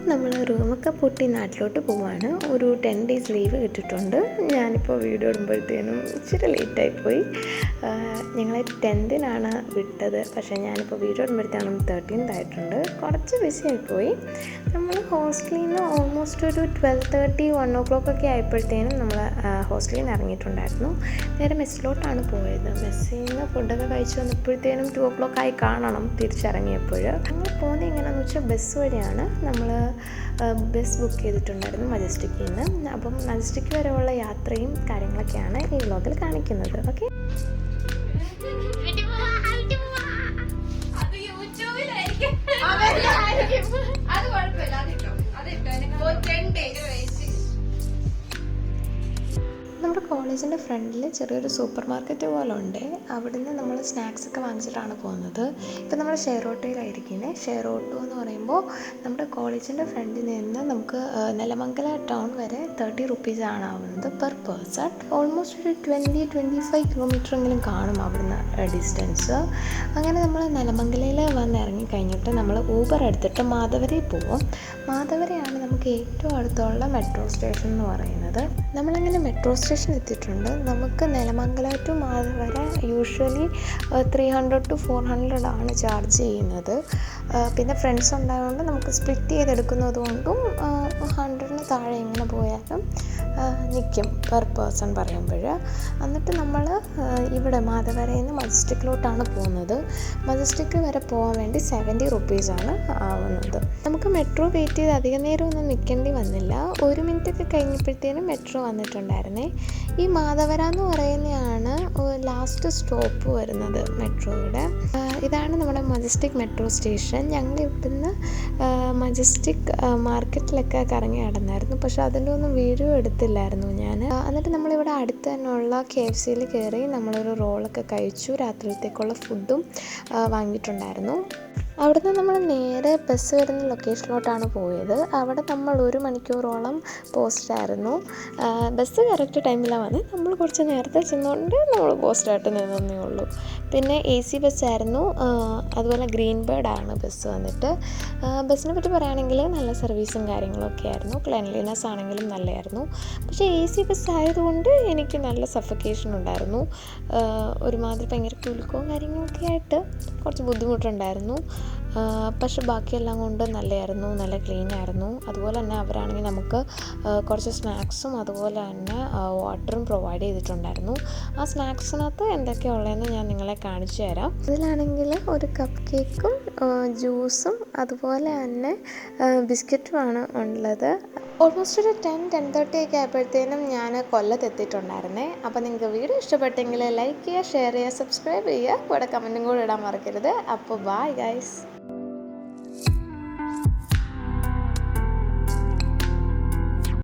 നമ്മൾ റൂമൊക്കെ പൂട്ടി നാട്ടിലോട്ട് പോവാണ്. ഒരു 10 ഡേയ്സ് ലീവ് കിട്ടിയിട്ടുണ്ട്. ഞാനിപ്പോൾ വീഡിയോ ഇടുമ്പോഴത്തേനും ഇച്ചിരി ലേറ്റായിപ്പോയി. ഞങ്ങളെ 10th വിട്ടത്. പക്ഷേ ഞാനിപ്പോൾ വീഡിയോ ഇടുമ്പോഴത്തേനും 13th ആയിട്ടുണ്ട്. കുറച്ച് ബിസി ആയിപ്പോയി. നമ്മൾ ഹോസ്റ്റലിൽ നിന്ന് ഓൾമോസ്റ്റ് ഒരു 12:30 1 o'clock ഒക്കെ ആയപ്പോഴത്തേനും നമ്മൾ ഹോസ്റ്റലിൽ നിന്ന് ഇറങ്ങിയിട്ടുണ്ടായിരുന്നു. നേരെ മെസ്സിലോട്ടാണ് പോയത്. മെസ്സിൽ നിന്ന് ഫുഡൊക്കെ കഴിച്ച് വന്നപ്പോഴത്തേനും 2 o'clock ആയി കാണണം തിരിച്ചിറങ്ങിയപ്പോൾ. നമ്മൾ പോകുന്നത് എങ്ങനെയാണെന്ന് വെച്ചാൽ ബസ് വഴിയാണ്. നമ്മൾ ബസ് ബുക്ക് ചെയ്തിട്ടുണ്ടായിരുന്നു മജസ്റ്റിക്കിൽ നിന്ന്. അപ്പം മജസ്റ്റിക് വരെയുള്ള യാത്രയും കാര്യങ്ങളൊക്കെയാണ് ഈ വ്ലോഗിൽ കാണിക്കുന്നത്. ഓക്കെ, നമ്മുടെ കോളേജിൻ്റെ ഫ്രണ്ടിൽ ചെറിയൊരു സൂപ്പർ മാർക്കറ്റ് പോലെ ഉണ്ട്. അവിടുന്ന് നമ്മൾ സ്നാക്സൊക്കെ വാങ്ങിച്ചിട്ടാണ് പോകുന്നത്. ഇപ്പം നമ്മൾ ഷെയർ ഓട്ടോയിലായിരിക്കുന്നത്. ഷെയർ ഓട്ടോ എന്ന് പറയുമ്പോൾ നമ്മുടെ കോളേജിൻ്റെ ഫ്രണ്ടിൽ നിന്ന് നമുക്ക് നെലമംഗല ടൗൺ വരെ 30 rupees ആണ് ആവുന്നത് പെർ പേഴ്സൺ. ഓൾമോസ്റ്റ് ഒരു 20-25 കിലോമീറ്ററെങ്കിലും കാണും അവിടുന്ന് ഡിസ്റ്റൻസ്. അങ്ങനെ നമ്മൾ നെലമംഗലയിൽ വന്ന് ഇറങ്ങിക്കഴിഞ്ഞിട്ട് നമ്മൾ ഊബർ എടുത്തിട്ട് മാധവരയിൽ പോകും. മാധവരയാണ് നമുക്ക് ഏറ്റവും അടുത്തുള്ള മെട്രോ സ്റ്റേഷൻ എന്ന് പറയുന്നത്. നമ്മളങ്ങനെ മെട്രോ സ്റ്റേഷൻ എത്തിയിട്ടുണ്ട്. നമുക്ക് നെലമംഗല ടു മാധവര യൂഷ്വലി 300 to 400 ആണ് ചാർജ് ചെയ്യുന്നത്. പിന്നെ ഫ്രണ്ട്സ് ഉണ്ടായതുകൊണ്ട് നമുക്ക് സ്പ്ലിറ്റ് ചെയ്തെടുക്കുന്നത് കൊണ്ടും 100-ന് താഴെ എങ്ങനെ പോയാലും നിൽക്കും പെർ പേഴ്സൺ പറയുമ്പോൾ. എന്നിട്ട് നമ്മൾ ഇവിടെ മാധവരയിൽ നിന്ന് മജസ്റ്റിക്കിലോട്ടാണ് പോകുന്നത്. മജസ്റ്റിക് വരെ പോകാൻ വേണ്ടി 70 rupees ആണ് ആവുന്നത്. നമുക്ക് മെട്രോ വെയിറ്റ് ചെയ്ത് അധികം നേരം ഒന്നും നിൽക്കേണ്ടി വന്നില്ല. 1 minute ഒക്കെ കഴിഞ്ഞപ്പോഴത്തേനും മെട്രോ വന്നിട്ടുണ്ടായിരുന്നേ. ഈ മാധവര എന്ന് പറയുന്നതാണ് ലാസ്റ്റ് സ്റ്റോപ്പ് വരുന്നത് മെട്രോയുടെ. ഇതാണ് നമ്മുടെ മജസ്റ്റിക് മെട്രോ സ്റ്റേഷൻ. ഞങ്ങൾ ഇവിടുന്ന് മജസ്റ്റിക് മാർക്കറ്റിലൊക്കെ കറങ്ങി നടന്നായിരുന്നു. പക്ഷെ അതിൻ്റെ ഒന്നും വീഡിയോ എടുത്തില്ലായിരുന്നു ഞാൻ. എന്നിട്ട് നമ്മളിവിടെ അടുത്ത് തന്നെയുള്ള KFCയിൽ കയറി നമ്മളൊരു റോളൊക്കെ കഴിച്ചു. രാത്രിയിലത്തേക്കുള്ള ഫുഡും വാങ്ങിയിട്ടുണ്ടായിരുന്നു. അവിടുന്ന് നമ്മൾ നേരെ ബസ് വരുന്ന ലൊക്കേഷനിലോട്ടാണ് പോയത്. അവിടെ നമ്മൾ 1 മണിക്കൂറോളം പോസ്റ്റായിരുന്നു. ബസ് കറക്റ്റ് ടൈമിലാണ് വന്നത്. നമ്മൾ കുറച്ച് നേരത്തെ ചെന്നുകൊണ്ട് നമ്മൾ പോസ്റ്റായിട്ട് നിന്നേ ഉള്ളൂ. പിന്നെ AC ബസ്സായിരുന്നു. അതുപോലെ ഗ്രീൻ ബേർഡാണ് ബസ് വന്നിട്ട്. ബസ്സിനെ പറ്റി പറയുകയാണെങ്കിൽ നല്ല സർവീസും കാര്യങ്ങളൊക്കെ ആയിരുന്നു. ക്ലീൻലിനെസ് ആണെങ്കിലും നല്ലതായിരുന്നു. പക്ഷേ AC ബസ് ആയതുകൊണ്ട് എനിക്ക് നല്ല സഫക്കേഷൻ ഉണ്ടായിരുന്നു. ഒരുമാതിരി ഭയങ്കര കുലുക്കവും കാര്യങ്ങളൊക്കെ ആയിട്ട് കുറച്ച് ബുദ്ധിമുട്ടുണ്ടായിരുന്നു. പക്ഷെ ബാക്കിയെല്ലാം കൊണ്ട് നല്ലതായിരുന്നു, നല്ല ക്ലീൻ ആയിരുന്നു. അതുപോലെ തന്നെ അവരാണെങ്കിൽ നമുക്ക് കുറച്ച് സ്നാക്സും അതുപോലെ തന്നെ വാട്ടറും പ്രൊവൈഡ് ചെയ്തിട്ടുണ്ടായിരുന്നു. ആ സ്നാക്സിനകത്ത് എന്തൊക്കെയാണ് ഉള്ളതെന്ന് ഞാൻ നിങ്ങളെ കാണിച്ചു തരാം. ഇതിലാണെങ്കിൽ ഒരു കപ്പ് കേക്കും ജ്യൂസും അതുപോലെ തന്നെ ബിസ്ക്കറ്റുമാണ് ഉള്ളത്. ഓൾമോസ്റ്റ് ഒരു 10-10:30 ഒക്കെ ആയപ്പോഴത്തേനും ഞാൻ കൊല്ലത്തെത്തിയിട്ടുണ്ടായിരുന്നേ. അപ്പോൾ നിങ്ങൾക്ക് വീഡിയോ ഇഷ്ടപ്പെട്ടെങ്കിൽ ലൈക്ക് ചെയ്യുക, ഷെയർ ചെയ്യുക, സബ്സ്ക്രൈബ് ചെയ്യുക, കൂടെ കമൻറ്റും കൂടെ ഇടാൻ മറക്കരുത്. അപ്പോൾ ബൈ ഗൈസ്.